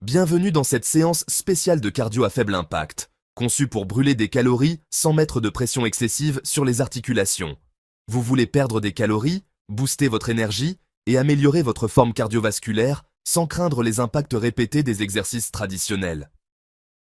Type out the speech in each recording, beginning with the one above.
Bienvenue dans cette séance spéciale de cardio à faible impact, conçue pour brûler des calories sans mettre de pression excessive sur les articulations. Vous voulez perdre des calories, booster votre énergie et améliorer votre forme cardiovasculaire sans craindre les impacts répétés des exercices traditionnels.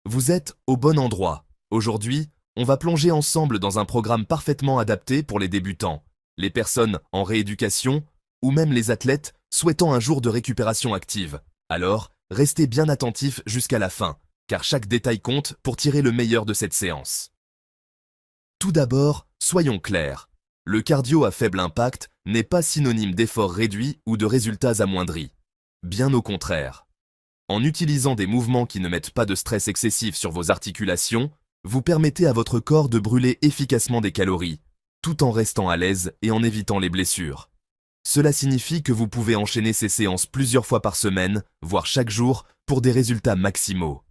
Vous êtes au bon endroit. Aujourd'hui, on va plonger ensemble dans un programme parfaitement adapté pour les débutants, les personnes en rééducation ou même les athlètes souhaitant un jour de récupération active. Alors, restez bien attentifs jusqu'à la fin, car chaque détail compte pour tirer le meilleur de cette séance. Tout d'abord, soyons clairs. Le cardio à faible impact n'est pas synonyme d'efforts réduits ou de résultats amoindris. Bien au contraire. En utilisant des mouvements qui ne mettent pas de stress excessif sur vos articulations, vous permettez à votre corps de brûler efficacement des calories, tout en restant à l'aise et en évitant les blessures. Cela signifie que vous pouvez enchaîner ces séances plusieurs fois par semaine, voire chaque jour, pour des résultats maximaux.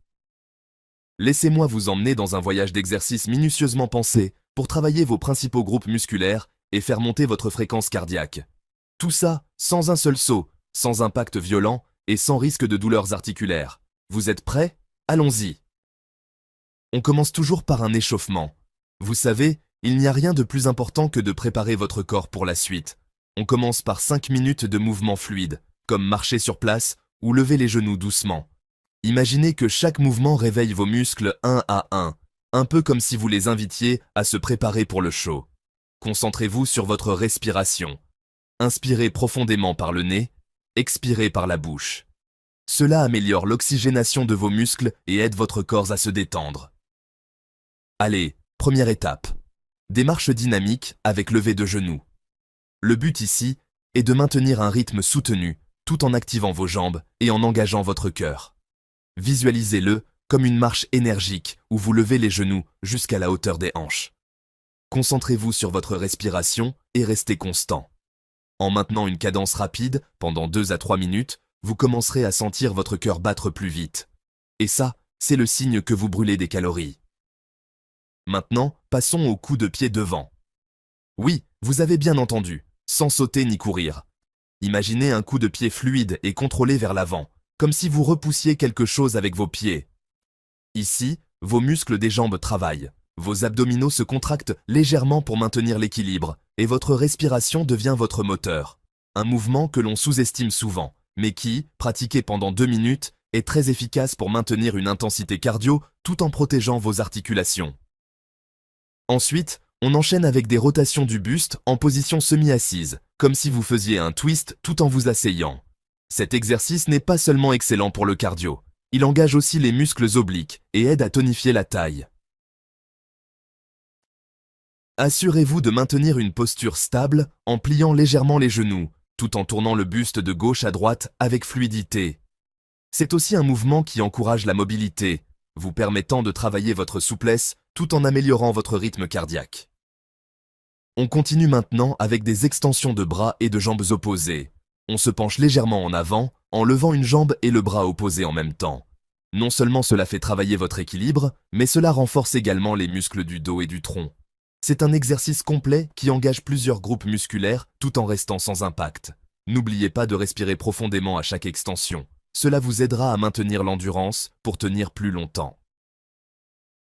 Laissez-moi vous emmener dans un voyage d'exercices minutieusement pensé pour travailler vos principaux groupes musculaires et faire monter votre fréquence cardiaque. Tout ça sans un seul saut, sans impact violent et sans risque de douleurs articulaires. Vous êtes prêts? Allons-y. On commence toujours par un échauffement. Vous savez, il n'y a rien de plus important que de préparer votre corps pour la suite. On commence par 5 minutes de mouvement fluide, comme marcher sur place ou lever les genoux doucement. Imaginez que chaque mouvement réveille vos muscles un à un peu comme si vous les invitiez à se préparer pour le show. Concentrez-vous sur votre respiration. Inspirez profondément par le nez, expirez par la bouche. Cela améliore l'oxygénation de vos muscles et aide votre corps à se détendre. Allez, première étape. Des marches dynamiques avec lever de genoux. Le but ici est de maintenir un rythme soutenu tout en activant vos jambes et en engageant votre cœur. Visualisez-le comme une marche énergique où vous levez les genoux jusqu'à la hauteur des hanches. Concentrez-vous sur votre respiration et restez constant. En maintenant une cadence rapide pendant 2 à 3 minutes, vous commencerez à sentir votre cœur battre plus vite. Et ça, c'est le signe que vous brûlez des calories. Maintenant, passons au coup de pied devant. Oui, vous avez bien entendu. Sans sauter ni courir. Imaginez un coup de pied fluide et contrôlé vers l'avant, comme si vous repoussiez quelque chose avec vos pieds. Ici, vos muscles des jambes travaillent, vos abdominaux se contractent légèrement pour maintenir l'équilibre, et votre respiration devient votre moteur. Un mouvement que l'on sous-estime souvent, mais qui, pratiqué pendant 2 minutes, est très efficace pour maintenir une intensité cardio tout en protégeant vos articulations. Ensuite, on enchaîne avec des rotations du buste en position semi-assise, comme si vous faisiez un twist tout en vous asseyant. Cet exercice n'est pas seulement excellent pour le cardio, il engage aussi les muscles obliques et aide à tonifier la taille. Assurez-vous de maintenir une posture stable en pliant légèrement les genoux, tout en tournant le buste de gauche à droite avec fluidité. C'est aussi un mouvement qui encourage la mobilité, vous permettant de travailler votre souplesse tout en améliorant votre rythme cardiaque. On continue maintenant avec des extensions de bras et de jambes opposées. On se penche légèrement en avant, en levant une jambe et le bras opposé en même temps. Non seulement cela fait travailler votre équilibre, mais cela renforce également les muscles du dos et du tronc. C'est un exercice complet qui engage plusieurs groupes musculaires tout en restant sans impact. N'oubliez pas de respirer profondément à chaque extension. Cela vous aidera à maintenir l'endurance pour tenir plus longtemps.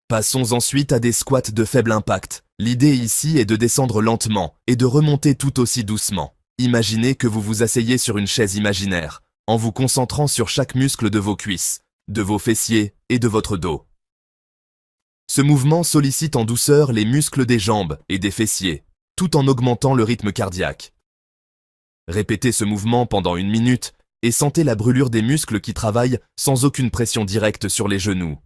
Passons ensuite à des squats de faible impact. L'idée ici est de descendre lentement et de remonter tout aussi doucement. Imaginez que vous vous asseyez sur une chaise imaginaire, en vous concentrant sur chaque muscle de vos cuisses, de vos fessiers et de votre dos. Ce mouvement sollicite en douceur les muscles des jambes et des fessiers, tout en augmentant le rythme cardiaque. Répétez ce mouvement pendant 1 minute et sentez la brûlure des muscles qui travaillent sans aucune pression directe sur les genoux.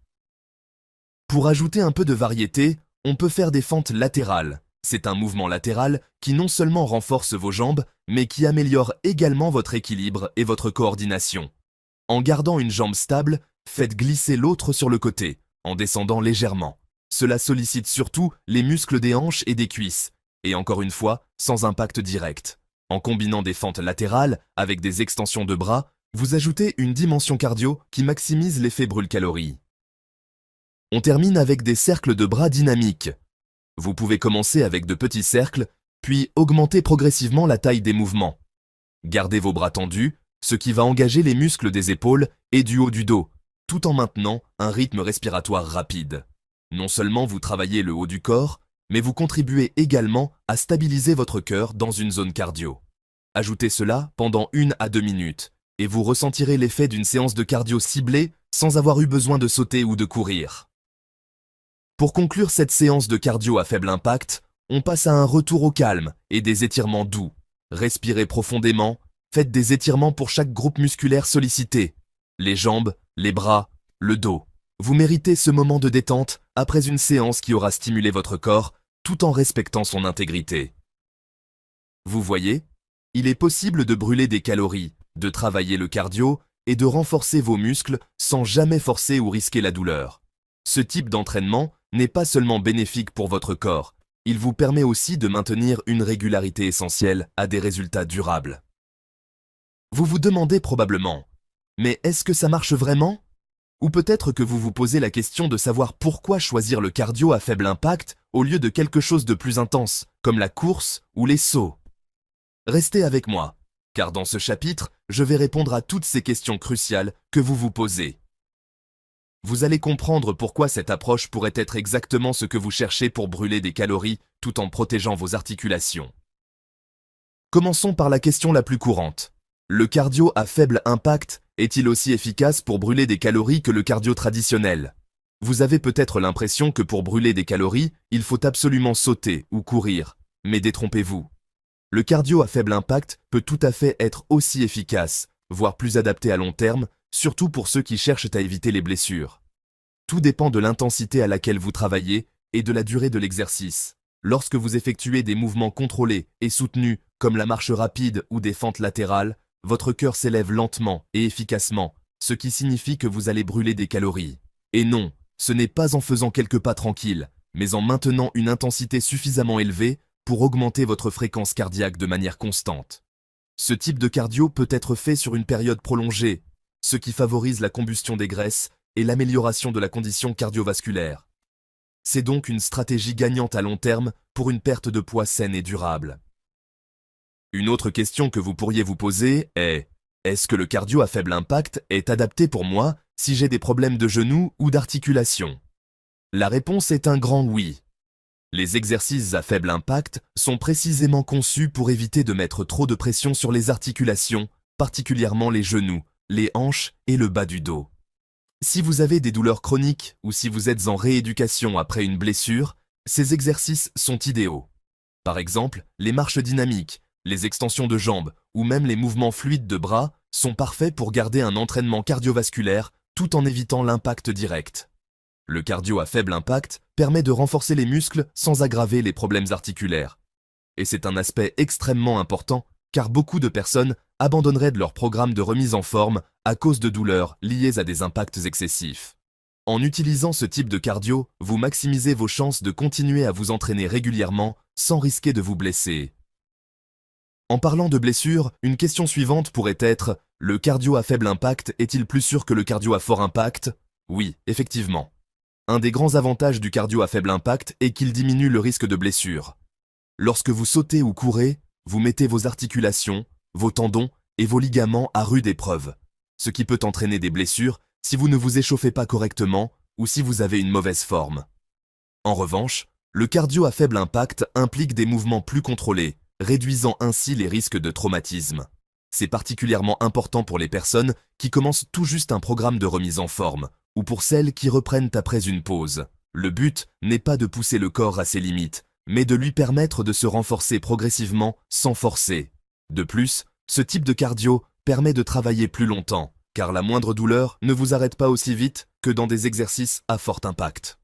Pour ajouter un peu de variété, on peut faire des fentes latérales. C'est un mouvement latéral qui non seulement renforce vos jambes, mais qui améliore également votre équilibre et votre coordination. En gardant une jambe stable, faites glisser l'autre sur le côté, en descendant légèrement. Cela sollicite surtout les muscles des hanches et des cuisses, et encore une fois, sans impact direct. En combinant des fentes latérales avec des extensions de bras, vous ajoutez une dimension cardio qui maximise l'effet brûle-calories. On termine avec des cercles de bras dynamiques. Vous pouvez commencer avec de petits cercles, puis augmenter progressivement la taille des mouvements. Gardez vos bras tendus, ce qui va engager les muscles des épaules et du haut du dos, tout en maintenant un rythme respiratoire rapide. Non seulement vous travaillez le haut du corps, mais vous contribuez également à stabiliser votre cœur dans une zone cardio. Ajoutez cela pendant 1 à 2 minutes, et vous ressentirez l'effet d'une séance de cardio ciblée sans avoir eu besoin de sauter ou de courir. Pour conclure cette séance de cardio à faible impact, on passe à un retour au calme et des étirements doux. Respirez profondément, faites des étirements pour chaque groupe musculaire sollicité. Les jambes, les bras, le dos. Vous méritez ce moment de détente après une séance qui aura stimulé votre corps tout en respectant son intégrité. Vous voyez, il est possible de brûler des calories, de travailler le cardio et de renforcer vos muscles sans jamais forcer ou risquer la douleur. Ce type d'entraînement n'est pas seulement bénéfique pour votre corps, il vous permet aussi de maintenir une régularité essentielle à des résultats durables. Vous vous demandez probablement, mais est-ce que ça marche vraiment ? Ou peut-être que vous vous posez la question de savoir pourquoi choisir le cardio à faible impact au lieu de quelque chose de plus intense, comme la course ou les sauts. Restez avec moi, car dans ce chapitre, je vais répondre à toutes ces questions cruciales que vous vous posez. Vous allez comprendre pourquoi cette approche pourrait être exactement ce que vous cherchez pour brûler des calories tout en protégeant vos articulations. Commençons par la question la plus courante. Le cardio à faible impact est-il aussi efficace pour brûler des calories que le cardio traditionnel ? Vous avez peut-être l'impression que pour brûler des calories, il faut absolument sauter ou courir, mais détrompez-vous. Le cardio à faible impact peut tout à fait être aussi efficace, voire plus adapté à long terme, surtout pour ceux qui cherchent à éviter les blessures. Tout dépend de l'intensité à laquelle vous travaillez et de la durée de l'exercice. Lorsque vous effectuez des mouvements contrôlés et soutenus, comme la marche rapide ou des fentes latérales, votre cœur s'élève lentement et efficacement, ce qui signifie que vous allez brûler des calories. Et non, ce n'est pas en faisant quelques pas tranquilles, mais en maintenant une intensité suffisamment élevée pour augmenter votre fréquence cardiaque de manière constante. Ce type de cardio peut être fait sur une période prolongée, ce qui favorise la combustion des graisses et l'amélioration de la condition cardiovasculaire. C'est donc une stratégie gagnante à long terme pour une perte de poids saine et durable. Une autre question que vous pourriez vous poser est « Est-ce que le cardio à faible impact est adapté pour moi si j'ai des problèmes de genoux ou d'articulation ?» La réponse est un grand oui. Les exercices à faible impact sont précisément conçus pour éviter de mettre trop de pression sur les articulations, particulièrement les genoux, les hanches et le bas du dos. Si vous avez des douleurs chroniques ou si vous êtes en rééducation après une blessure, ces exercices sont idéaux. Par exemple, les marches dynamiques, les extensions de jambes ou même les mouvements fluides de bras sont parfaits pour garder un entraînement cardiovasculaire tout en évitant l'impact direct. Le cardio à faible impact permet de renforcer les muscles sans aggraver les problèmes articulaires. Et c'est un aspect extrêmement important car beaucoup de personnes abandonneraient de leur programme de remise en forme à cause de douleurs liées à des impacts excessifs. En utilisant ce type de cardio, vous maximisez vos chances de continuer à vous entraîner régulièrement sans risquer de vous blesser. En parlant de blessures, une question suivante pourrait être « Le cardio à faible impact est-il plus sûr que le cardio à fort impact ?» Oui, effectivement. Un des grands avantages du cardio à faible impact est qu'il diminue le risque de blessure. Lorsque vous sautez ou courez, vous mettez vos articulations, vos tendons et vos ligaments à rude épreuve, ce qui peut entraîner des blessures si vous ne vous échauffez pas correctement ou si vous avez une mauvaise forme. En revanche, le cardio à faible impact implique des mouvements plus contrôlés, réduisant ainsi les risques de traumatisme. C'est particulièrement important pour les personnes qui commencent tout juste un programme de remise en forme, ou pour celles qui reprennent après une pause. Le but n'est pas de pousser le corps à ses limites, mais de lui permettre de se renforcer progressivement sans forcer. De plus, ce type de cardio permet de travailler plus longtemps, car la moindre douleur ne vous arrête pas aussi vite que dans des exercices à fort impact.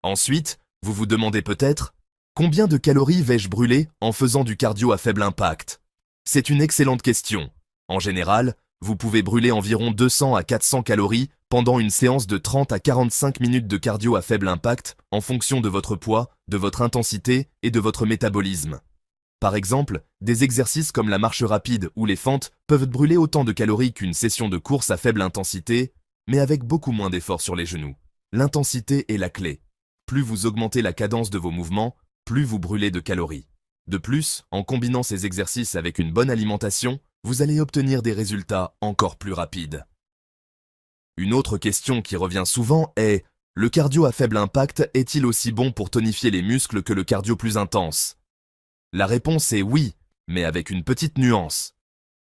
Ensuite, vous vous demandez peut-être « Combien de calories vais-je brûler en faisant du cardio à faible impact ?» C'est une excellente question. En général, vous pouvez brûler environ 200 à 400 calories pendant une séance de 30 à 45 minutes de cardio à faible impact en fonction de votre poids, de votre intensité et de votre métabolisme. Par exemple, des exercices comme la marche rapide ou les fentes peuvent brûler autant de calories qu'une session de course à faible intensité, mais avec beaucoup moins d'efforts sur les genoux. L'intensité est la clé. Plus vous augmentez la cadence de vos mouvements, plus vous brûlez de calories. De plus, en combinant ces exercices avec une bonne alimentation, vous allez obtenir des résultats encore plus rapides. Une autre question qui revient souvent est: le cardio à faible impact est-il aussi bon pour tonifier les muscles que le cardio plus intense? La réponse est oui, mais avec une petite nuance.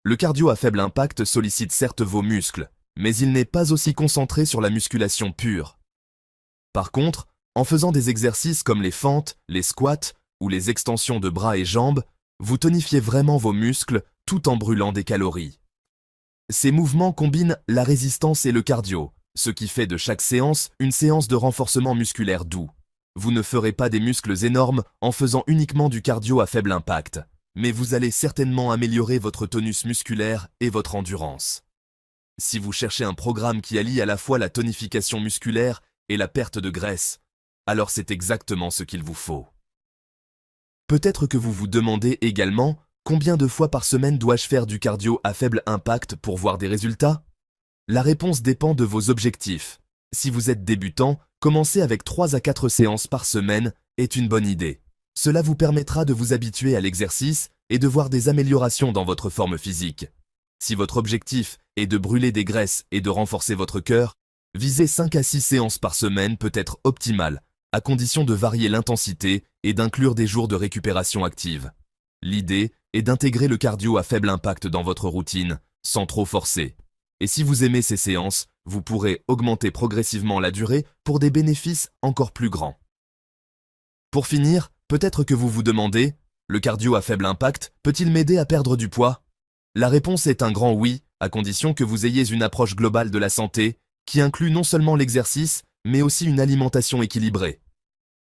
Le cardio à faible impact sollicite certes vos muscles, mais il n'est pas aussi concentré sur la musculation pure. Par contre, en faisant des exercices comme les fentes, les squats ou les extensions de bras et jambes, vous tonifiez vraiment vos muscles tout en brûlant des calories. Ces mouvements combinent la résistance et le cardio, ce qui fait de chaque séance une séance de renforcement musculaire doux. Vous ne ferez pas des muscles énormes en faisant uniquement du cardio à faible impact, mais vous allez certainement améliorer votre tonus musculaire et votre endurance. Si vous cherchez un programme qui allie à la fois la tonification musculaire et la perte de graisse, alors c'est exactement ce qu'il vous faut. Peut-être que vous vous demandez également combien de fois par semaine dois-je faire du cardio à faible impact pour voir des résultats? La réponse dépend de vos objectifs. Si vous êtes débutant, commencer avec 3 à 4 séances par semaine est une bonne idée. Cela vous permettra de vous habituer à l'exercice et de voir des améliorations dans votre forme physique. Si votre objectif est de brûler des graisses et de renforcer votre cœur, viser 5 à 6 séances par semaine peut être optimal, à condition de varier l'intensité et d'inclure des jours de récupération active. L'idée est d'intégrer le cardio à faible impact dans votre routine, sans trop forcer. Et si vous aimez ces séances, vous pourrez augmenter progressivement la durée pour des bénéfices encore plus grands. Pour finir, peut-être que vous vous demandez, le cardio à faible impact peut-il m'aider à perdre du poids? La réponse est un grand oui, à condition que vous ayez une approche globale de la santé, qui inclut non seulement l'exercice, mais aussi une alimentation équilibrée.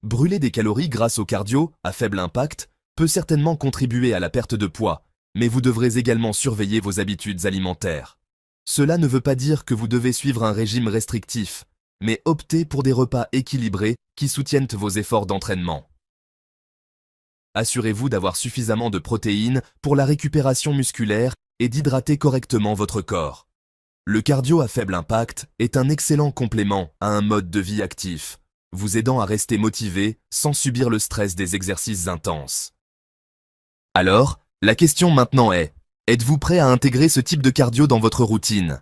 Brûler des calories grâce au cardio à faible impact peut certainement contribuer à la perte de poids, mais vous devrez également surveiller vos habitudes alimentaires. Cela ne veut pas dire que vous devez suivre un régime restrictif, mais optez pour des repas équilibrés qui soutiennent vos efforts d'entraînement. Assurez-vous d'avoir suffisamment de protéines pour la récupération musculaire et d'hydrater correctement votre corps. Le cardio à faible impact est un excellent complément à un mode de vie actif, vous aidant à rester motivé sans subir le stress des exercices intenses. Alors, la question maintenant est, êtes-vous prêt à intégrer ce type de cardio dans votre routine?